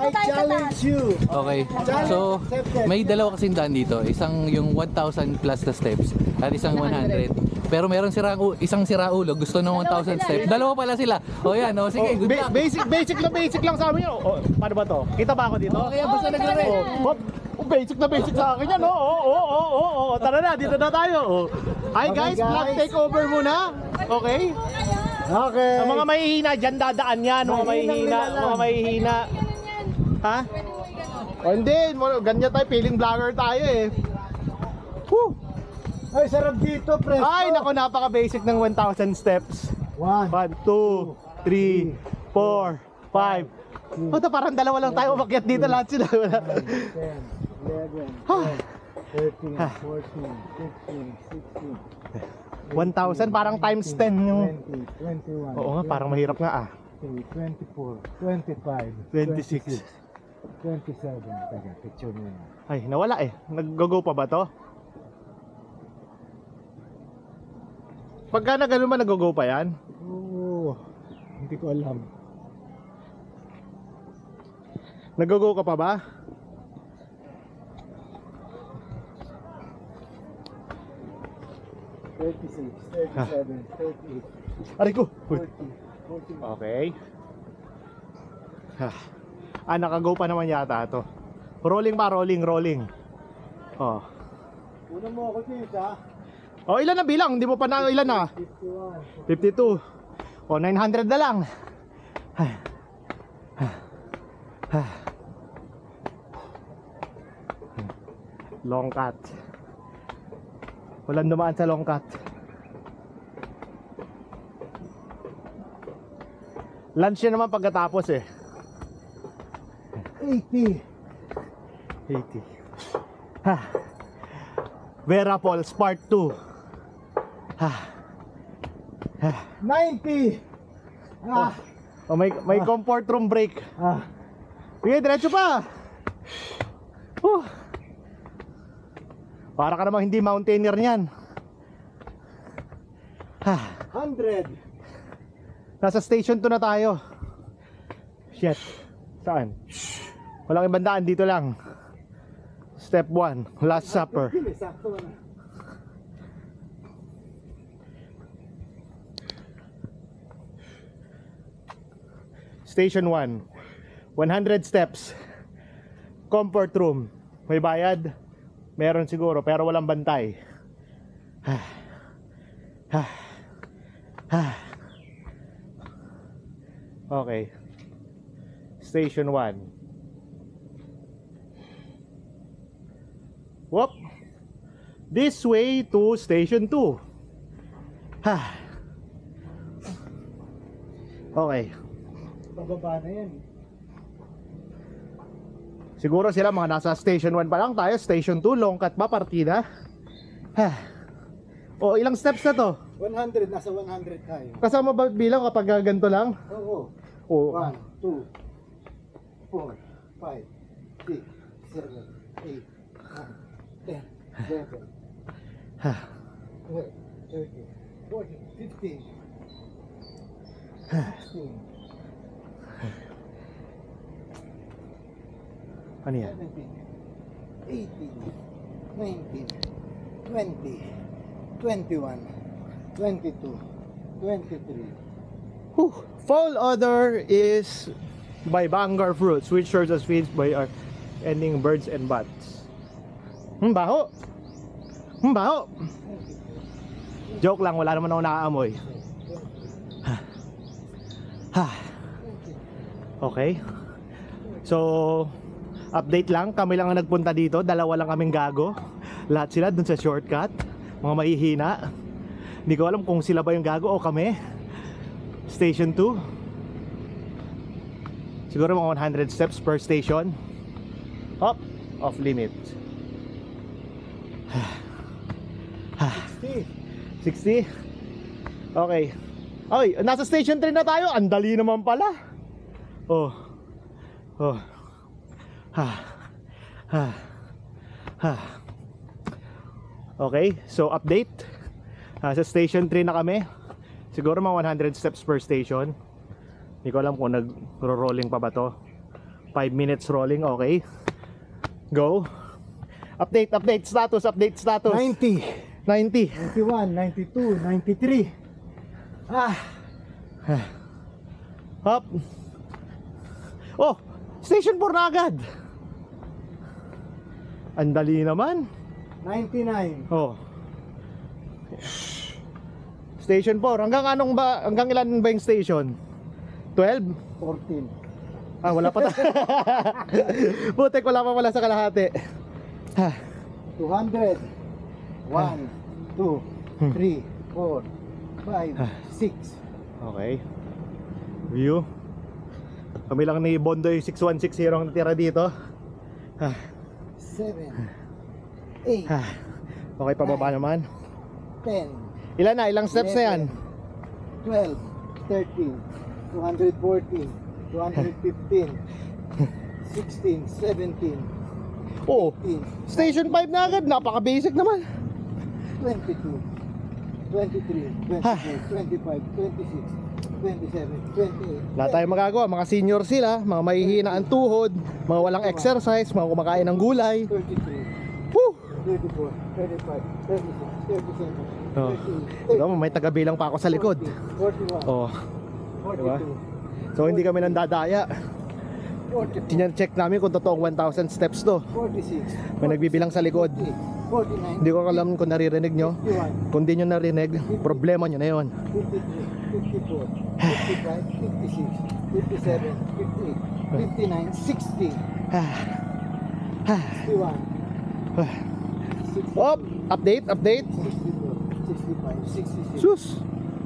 I challenge you. Okay. So, may dalawa kasing daan dito. Isang yung 1,000 plus na steps at isang 100. Pero meron isang siraulo, gusto ng 1,000 steps. Dalawa pala sila. O yan, o sige, good luck. Basic lang sa amin yun. Paano ba to? Kita ba ako dito? Okay, basta nagre-ready. Basic sa akin yan. Oo. Tara na, dito na tayo. Hi guys, vlog takeover muna. Okay? Okay. Ang mga mahihina dyan, dadaan yan. Mga mahihina. Ha? O hindi, ganyan tayo, feeling vlogger tayo eh. Woo! Ay, sarap dito, presto. Ay, naku, napaka-basic ng 1,000 steps. 1, 2, 3, 4, 5. Puta, parang dalawa lang tayo umakyat dito, lahat sila. 10, 11, 12, 13, 14, 15, 16. 1,000 parang times 10 yung... 20, 21. Oo nga, parang mahirap nga ah. 24, 25, 26. 27. Teka, picture mo na. Ay, nawala eh. Nag-go pa ba to? Pagka na ganun ba, nag-go pa yan? Oo, hindi ko alam. Nag-go ka pa ba? Ah. 37, 38, Aray ko! 40, 41. Okay. Naka-go pa naman yata to. Rolling pa, rolling. Oh. Una mo ako dito, ha? Oh, ilan na bilang? Hindi mo pa na ilan na? 51. 52. Oh, 900 na lang. Long cut. Walang dumaan sa long cut. Lunch yan naman pagkatapos eh. 80. 80. Vera Falls Part 2. 90. Oh, may comfort room break. Sige, diretso pa. Para ka namang hindi mountaineer niyan. 100. Nasa station 2 na tayo. Shit. Saan? Walang ibang daan, dito lang. Step 1, Last Supper. Sakto na. Station 1, 100 steps. Comfort room. May bayad? Meron siguro, pero walang bantay. Okay. Station 1. Whoop. This way to Station 2. Okay. Pababa na yan. Siguro sila mga nasa Station 1 pa lang tayo. Station 2, long cut ba, partida? O, ilang steps na to? 100, nasa 100 tayo. Kasama ba bilang kapag ganito lang? Oo. O, 1, 2, 4, 5, 6, 7, 8, 9, 10, 11, 12, 13, 14, 15, 16, ano yan? 17, 18, 19, 20, 21, 22, 23. Fall Odor is by Vanguard Fruits, which serves as feeds by our ending birds and bats. Baho! Baho! Joke lang, wala naman ako nakaamoy. Okay. So, update lang, kami lang ang nagpunta dito. Dalawa lang kaming gago. Lahat sila dun sa shortcut. Mga mahihina. Hindi ko alam kung sila ba yung gago o kami. Station 2. Siguro mga 100 steps per station. Up, off limit. 60. Okay. Oy, nasa station 3 na tayo. Ang dali naman pala. Oh. Okay, so update. Sa station 3 na kami. Siguro mga 100 steps per station. Hindi ko alam kung nag-rolling pa ba to. 5 minutes rolling, okay. Go. Update status. 90, 90. 91, 92, 93. Hop. Oh, station 4 na agad. Ang dali naman. 99, Oh. Station 4. Hanggang ilan ba yung station? 12? 14. Ah, wala pa Butek, wala pa pala sa kalahati. 200. 1, 2, 3, 4, 5, 6. Okay. View. Kami lang ni Bondoy 6160 ang natira dito. 7, 8, Okay, pababa naman. 10, Ilan na? Ilang steps na yan? 12, 13, 214, 215, 16, 17, Oh, 18, station 5 na agad. Napaka-basic naman. 22, 23, 24, 25, 26, 27, 28. Wala tayong magagawa. Mga senior sila, mga mahihina ang tuhod, mga walang exercise, mga kumakain ng gulay. 33, Woo! 34, 35, 36, 37, Oh. 38, Diba, may taga-bilang pa ako sa likod. 41, Oh, 42, so hindi kami nandadaya. 44, Check namin kung totoong 1,000 steps to. 46, May nagbibilang sa likod. 49, Hindi ko alam kung naririnig nyo. 51, Kung di nyo narinig, problema nyo na yun. 53, 54, 55, 56, 57, 58, 59, 60, 61, 60, Oh, update. 64, 65, 66, Sus!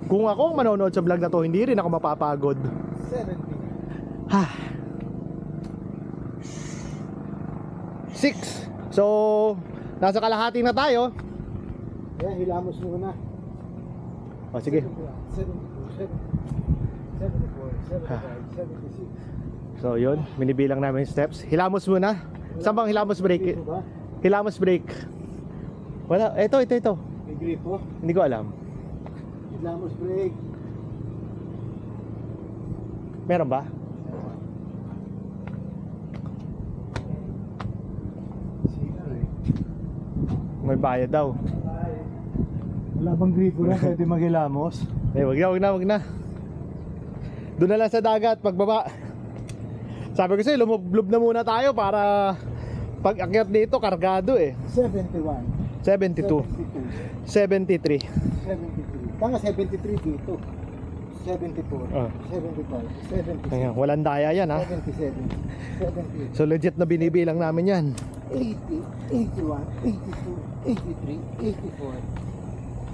Kung ako ang manonood sa vlog na to, hindi rin ako mapapagod. 70, 6. So, nasa kalahati na tayo. Kaya hilamos muna. O, sige. 74, 75, 76. So, yun. Binibilang namin yung steps. Hilamos muna. Saan bang hilamos break? Gripo ba? Hilamos break. Wala. Ito. May gripo? Hindi ko alam. Hilamos break. Meron ba? May bayad daw. Wala bang gripo na pwede maghilamos? Wag na. Doon na lang sa dagat, pagbaba. Sabi ko sa'yo, lumublob na muna tayo para pag akyat dito, kargado eh. 71, 72, 73. 73. Tanga 73 dito. 74, Ah. 75, 76, Ayan, walang daya yan ha. 77, 78, So legit na binibilang namin yan. 80, 81, 82, 83, 84,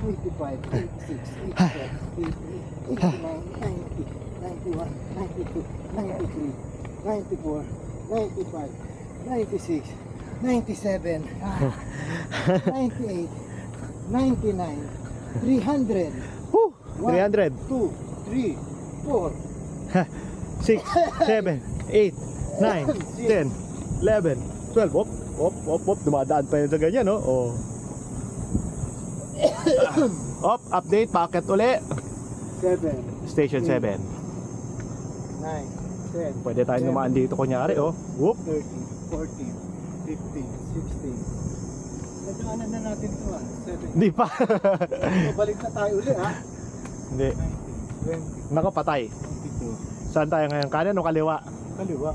85, 86, 87, 88, 89, 90, 91, 92, 93, 94, 95, 96, 97, 98, 99, 300, Woo! 1, 300. 2, 3, 4, 6, 7, 8, 9, 10, 11, 12. Op. Dumadaan pa yun sa ganyan, no? Oh. Op, update, packet uli. 7, Station 7. 9, 10, Pwede tayong dumaan dito kunyari, oh. Whoop. 13, 14, 15, 16. Nadaanan na natin ito 7. Hindi pa. So, balik na tayo ulit Hindi. 20, Nako, patay. 22. Saan tayo ngayon? Kanan o kaliwa? Kaliwa,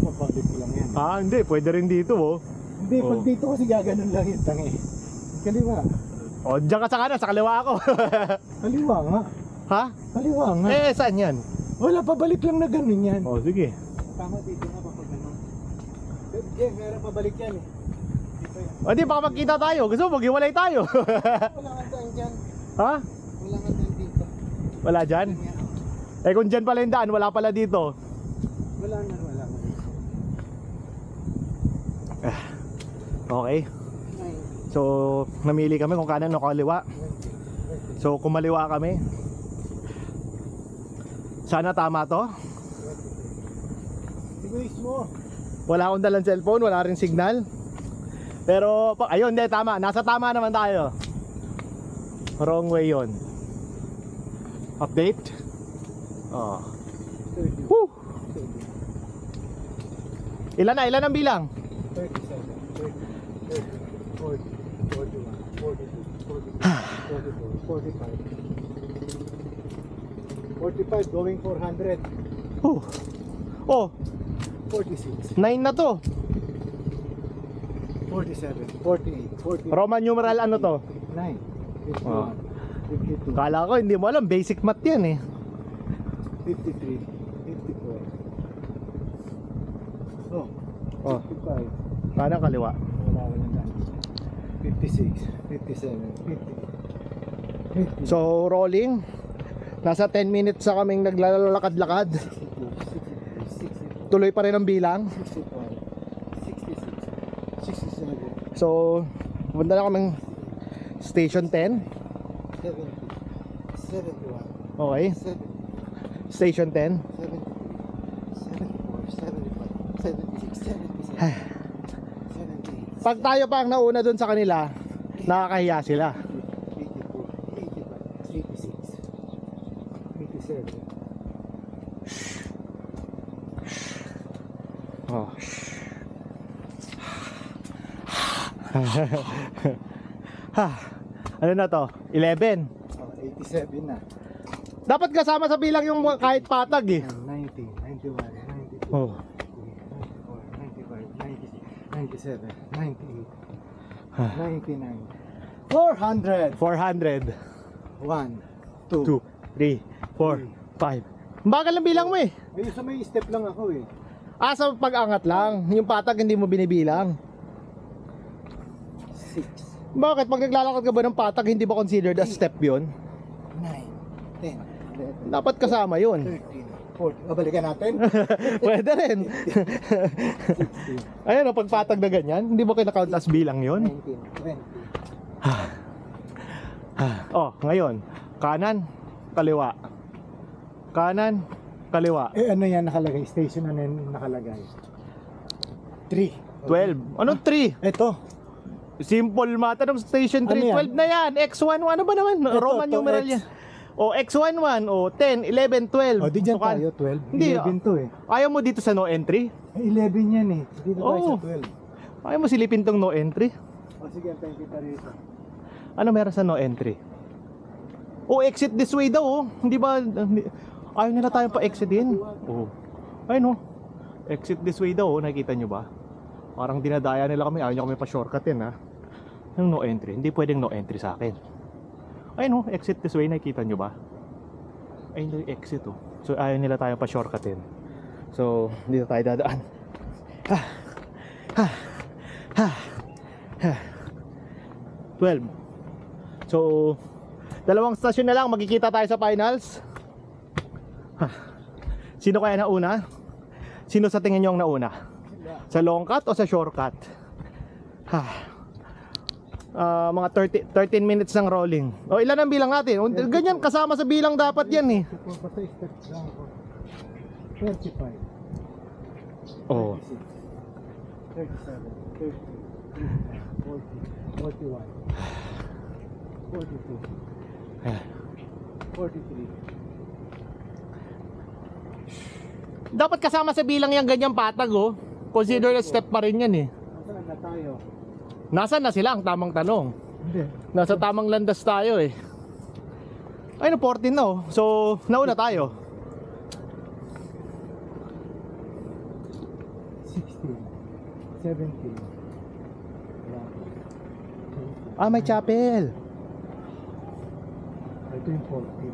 mabalik lang yan. Ah, hindi. Pwede rin dito, oh. Hindi, pag dito kasi gaganon lang yung tangi. Kaliwa. O, diyan ka sa kanan, sa kaliwa ako. Kaliwa nga. Ha? Kaliwa nga. Eh, saan yan? Wala, pabalik lang na ganun yan. O, sige. Tama dito nga kapag ganun. Jeff, meron pabalik yan eh. Dito yan. O, di, baka magkita tayo. Gusto mo, maghiwalay tayo. Wala nga daan dyan. Ha? Wala nga daan dito. Wala dyan? Eh, kung dyan pala yung daan, wala pala dito. Wala nga. Okay. 9, So, namili kami kung kanan o kaliwa. 20, So, kumaliwa kami. Sana tama to. 20. Tigwis mo. Wala akong dalang cellphone, wala rin signal. Pero, ayun, hindi, tama. Nasa tama naman tayo. Wrong way yon. Update. Oh. 30, Woo! 30, Ilan na? Ilan ang bilang? 37, 30, 30, 40, 41, 42, 44, 45. 45 going 400. Oh, 46, 9 na to. 47, 48, 40, Roman numeral ano to? 9, 51, Oh. 52, Kala ko hindi mo alam, basic math yan eh. 53, 54. Oh, Oh. 55. Kanan kaliwa. Wala ka na lang. 56, 57, 50. So rolling. Nasa 10 minutes sa kaming naglalakad-lakad. 62, 63, 64, Tuloy pa rin ang bilang. 65, 66, 67, So punta na kaming station 10. 70, 71, Okay, 70, station 10. 74, 75, 76, 77, 78, Pag tayo pa ang nauna dun sa kanila, nakakahiya sila. 84, 85, 86, 87. Oh. Ha. Ano na to? 11. 87 na. Dapat kasama sa bilang yung kahit patag eh. 90, 91, 92, Oh. 94, 95, 96, 97, 98, Ah. 99, 400. 400. 1, 2, 2. 3, 4, 5. Bagal ang bilang mo eh. Ayun sa may step lang ako eh. Ah, sa pag-angat lang. Yung patag hindi mo binibilang. 6, Bakit? Pag naglalakad ka ba ng patag, hindi ba considered as step yun? 9, 10, 11, Dapat kasama yun. 13, 14. Balikan natin. Pwede rin. Ayun o, pag patag na ganyan, hindi mo kinakount as bilang yun? 19, 20. Oh, ngayon, kanan, kaliwa. Kanan, kaliwa. Eh ano yan nakalagay? Station ano yan nakalagay? 3. 12. Anong 3? Ito. Simple math ng station 3. Ano yan? 12 na yan. X1, ano ba naman? Ito, Roman to numeral X. yan. O, X11, o 10, 11, 12. O di dyan So, kan- tayo, 12. Hindi, 11 to eh. Ayaw mo dito sa no entry? Eh, 11 yan eh. Dito tayo Oo. sa 12. Ayaw mo silipin tong no entry? O sige, antayin kita rito. Ano meron sa no entry? O, exit this way daw, oh. Hindi ba, ayaw nila tayong pa-exitin? Oo. Ayun, oh. Exit this way daw, oh. Nakikita nyo ba? Parang dinadaya nila kami, ayaw nyo kami pa-shortcutin, ha? Yung no entry, hindi pwedeng no entry sa akin. Ayun, oh. Exit this way, nakikita nyo ba? Ayun daw yung exit, oh. So, ayaw nila tayong pa-shortcutin. So, dito tayo dadaan. Ha! Ha! Ha! Ha! 12. So, dalawang stasyon na lang, magkikita tayo sa finals. Ha. Sino kaya nauna? Sino sa tingin nyo ang nauna? Sa long cut o sa short cut? Ha. Mga 13 minutes ng rolling. O ilan ang bilang natin? O, ganyan, kasama sa bilang dapat yan eh. Basta step lang ako. 25. Oh. 36, 37, 38, 40, 41, 42, 43. Dapat kasama sa bilang yung ganyang patag oh. Consider a step pa rin yan eh. Nasaan na tayo? Nasaan na sila ang tamang tanong? Hindi. Nasa tamang landas tayo eh. Ay no, 14 na oh. So, nauna tayo. 16, 17. Ah, may chapel. Ito yung 14.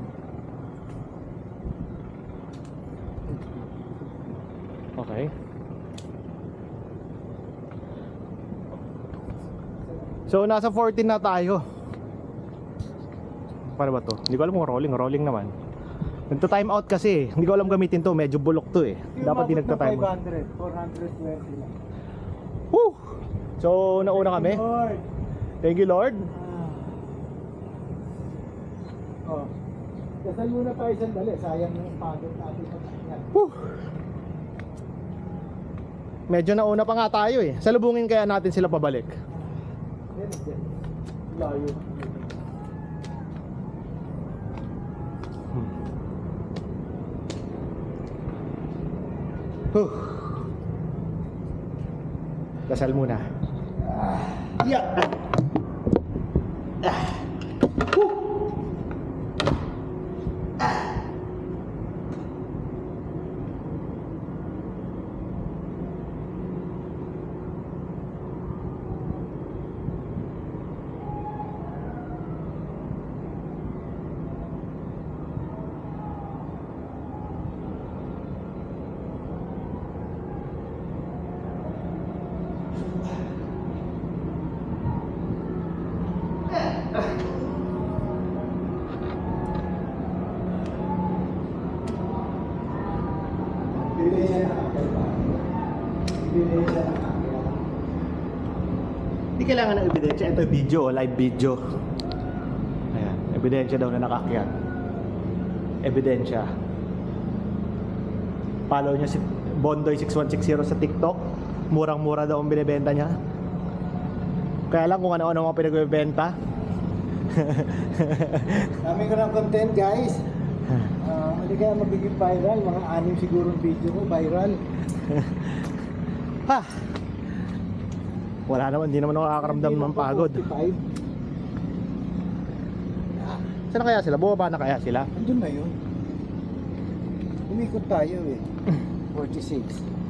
Okay. So, nasa 14 na tayo. Paano ba to? Hindi ko alam kung rolling naman. Nagta-time out kasi eh. Hindi ko alam gamitin to, medyo bulok to eh. Dapat di nagta-time out. 500, 420 lang. Woo! So, nauna kami. Lord. Thank you, Lord. Oh. Dasal muna tayo sandali. Sayang yung pagod natin. Woo! Medyo nauna pa nga tayo eh. Salubungin kaya natin sila pabalik. Layo. Huh. Dasal muna. Yeah. Hindi kailangan ng ebidensya. Ito video, live video. Ayan, ebidensya daw na nakakyat. Ebidensya. Follow niya si Bondoy6160 sa TikTok. Murang-mura daw ang binibenta niya. Kaya lang kung ano-ano mga pinagbebenta. Dami ko ng content, guys. Hindi kaya magiging viral. Mga 6 siguro video ko viral. Ha! Wala naman, hindi naman ako nakakaramdam ng pagod. 45. Saan na kaya sila? Bumaba na kaya sila? Andun na yun. Umikot tayo eh. 46.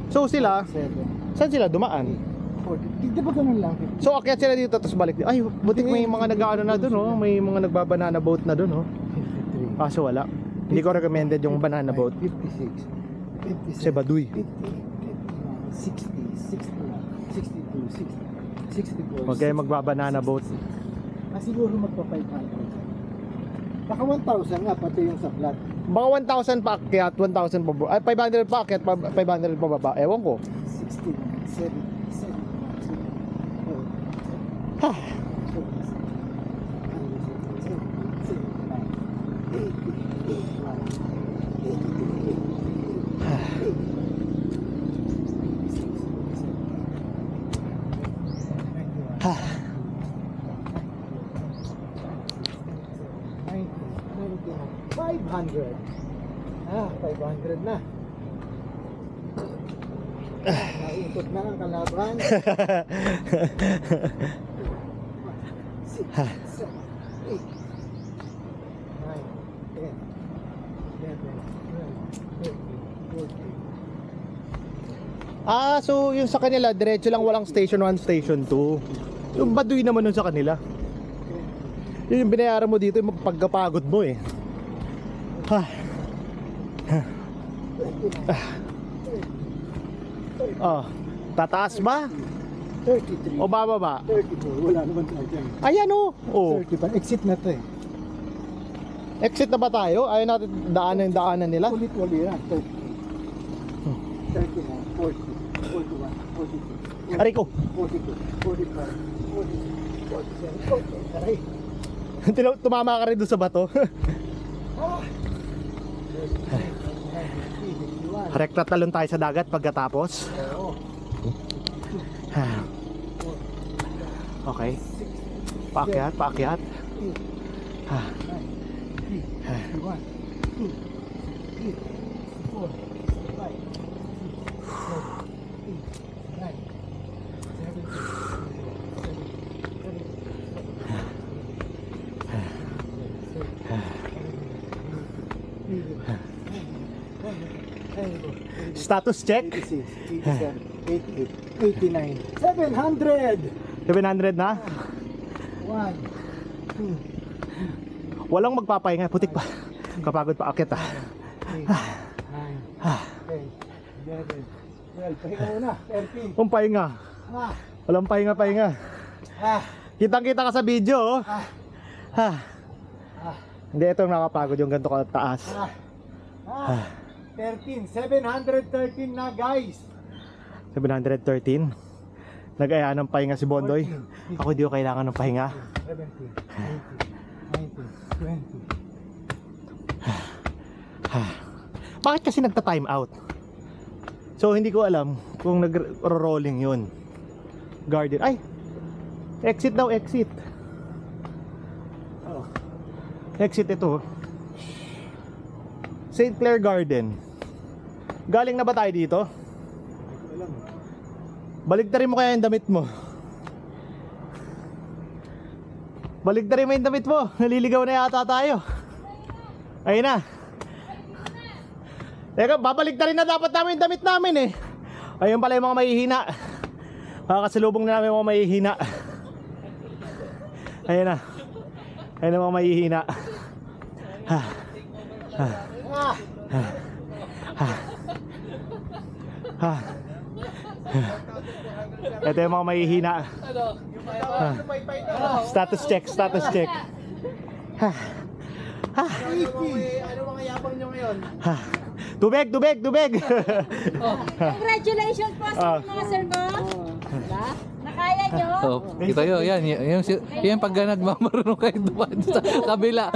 So sila, 7. saan sila dumaan? 40. Di ba ganun lang? So akyat sila dito tapos balik. Ay, butik may mga nag-ano na doon, oh. May mga nagba-banana boat na doon, oh. 53. Kaso wala. Hindi ko recommended yung banana boat. 56. 57. Kasi baduy. 50. 60. 61. 62. 60. 64. Huwag kayo magba-banana boat. Siguro magpa 500. Baka 1,000 nga pati yung sa flat. Baka 1,000 pa akyat, 1,000 pa ay 500 pa akyat, 500 pa baba. Ewan ko. 60. 70. 70. Ha. Ha. 500. 500 na. Naikot na ang kalaban. 6, 7, 8, 9, 10, 11, 12, 13, 14. So yung sa kanila, diretso lang, walang station 1, station 2. Yung baduy naman nun sa kanila. Yun yung binayaran mo dito, yung pagkapagod mo eh. Ha. Oh, tataas ba? 33. O bababa? 34. Wala naman tayo dyan. Ayan oh. Oh. 35. Exit na to eh. Exit na ba tayo? Ayaw natin daanan yung daanan nila. Ulit-uli na. 38. 39. 40. 41. 42. Aray ko. 42. 45. 46. 47. 48. Aray. Tumama ka rin doon sa bato. Rekta talon tayo sa dagat pagkatapos. Okay. Paakyat, paakyat. 9, 3, 1, 2, 3, 4, 5, 6, 7, 8, 9, 10, 11, 12, 13, 14, 15, 16, 17, 18, 19, 20, 21, 22, 23, 24, 25, 26, 27, 88, 89, Status check. 700! 700 na. 1, 2, Walang magpapahinga. Putik pa. Kapagod pa akyat ah. 8, 9, 10, 11, 12, pahinga muna, 13. Kung pahinga. Ah, Walang pahinga-pahinga. ah, Kitang-kita ka sa video oh. ah, Ha. ah, Hindi, ito nakapagod yung ganito kataas. 13, 713 na guys. 713. Nag-aya ng pahinga si Bondoy. Ako hindi ko kailangan ng pahinga. 17, 18, 19, 20. Bakit kasi nagta-time out? So hindi ko alam kung nag-rolling yun. Garden. Ay! Exit daw, exit. Oh, Exit ito. St. Clair Garden. Galing na ba tayo dito? alam mo. Baligtarin mo kaya yung damit mo. Baligtarin mo yung damit mo. Naliligaw na yata tayo. Ayun na. Teka, babaligtarin na dapat namin yung damit namin eh. Ayun pala yung mga mahihina. Makakasalubong na namin yung mga mahihina. Ayun na. Ayun ang mga mahihina. Ha. Ha. Ha. Ha. Ha. Ito yung mga mahihina. Ha. Status check, status check. Ha. Ha. Ano mga yabang nyo ngayon? Ha. Tubig, tubig, tubig. Congratulations po sa mga sir ko. Diba? Nakaya nyo. Oh, kita nyo, yan, yan pag nagmamarunong kayo dumaan sa kabila.